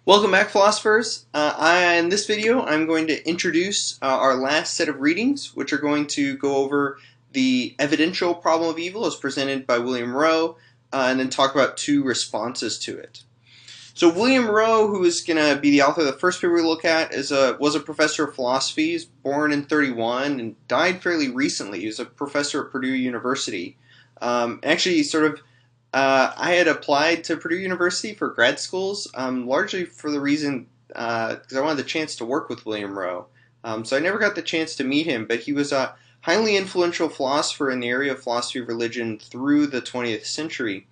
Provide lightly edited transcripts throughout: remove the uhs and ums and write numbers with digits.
Welcome back, philosophers. In this video, I'm going to introduce our last set of readings, which are going to go over the evidential problem of evil as presented by William Rowe, and then talk about two responses to it. So William Rowe, who is going to be the author of the first paper we look at, was a professor of philosophy. He was born in 1931 and died fairly recently. He was a professor at Purdue University. I had applied to Purdue University for grad schools, largely for the reason because I wanted the chance to work with William Rowe. So I never got the chance to meet him, but he was a highly influential philosopher in the area of philosophy of religion through the 20th century.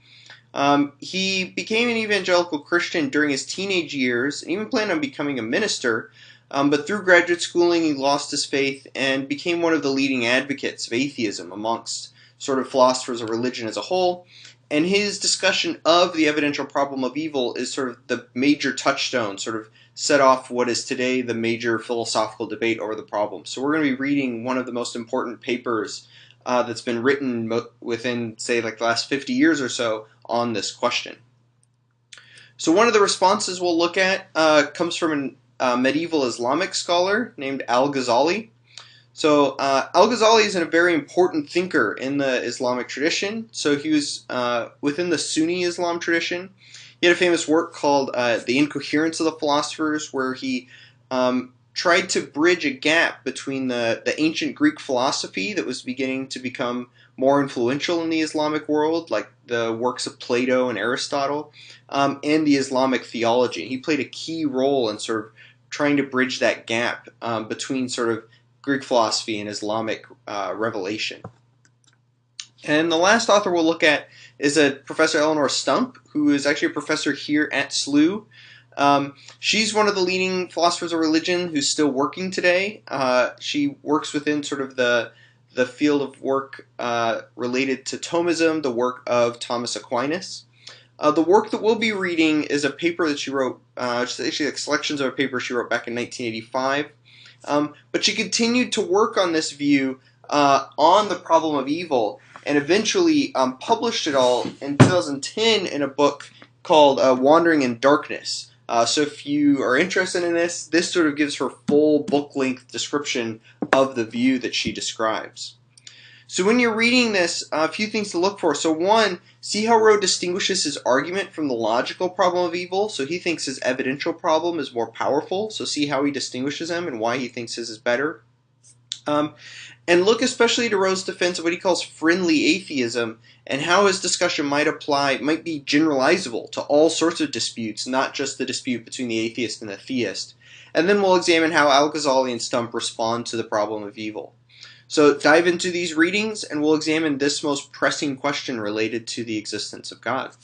He became an evangelical Christian during his teenage years, and even planned on becoming a minister, but through graduate schooling he lost his faith and became one of the leading advocates of atheism amongst sort of philosophers of religion as a whole. And his discussion of the evidential problem of evil is sort of the major touchstone, sort of set off what is today the major philosophical debate over the problem. So we're going to be reading one of the most important papers that's been written within, say, like the last 50 years or so on this question. So one of the responses we'll look at comes from a medieval Islamic scholar named Al-Ghazali. So Al-Ghazali is a very important thinker in the Islamic tradition. So he was within the Sunni Islam tradition. He had a famous work called The Incoherence of the Philosophers, where he tried to bridge a gap between the ancient Greek philosophy that was beginning to become more influential in the Islamic world, like the works of Plato and Aristotle, and the Islamic theology. He played a key role in sort of trying to bridge that gap between sort of Greek philosophy and Islamic revelation. And the last author we'll look at is a Professor Eleanor Stump, who is actually a professor here at SLU. She's one of the leading philosophers of religion who's still working today. She works within sort of the field of work related to Thomism, the work of Thomas Aquinas. The work that we'll be reading is a paper that she wrote, it's actually like selections of a paper she wrote back in 1985. But she continued to work on this view on the problem of evil, and eventually published it all in 2010 in a book called Wandering in Darkness. So if you are interested in this sort of gives her full book-length description of the view that she describes. So when you're reading this, a few things to look for. So one, see how Rowe distinguishes his argument from the logical problem of evil. So he thinks his evidential problem is more powerful. So see how he distinguishes them and why he thinks his is better. And look especially to Rowe's defense of what he calls friendly atheism and how his discussion might be generalizable to all sorts of disputes, not just the dispute between the atheist and the theist. And then we'll examine how Al-Ghazali and Stump respond to the problem of evil. So dive into these readings and we'll examine this most pressing question related to the existence of God.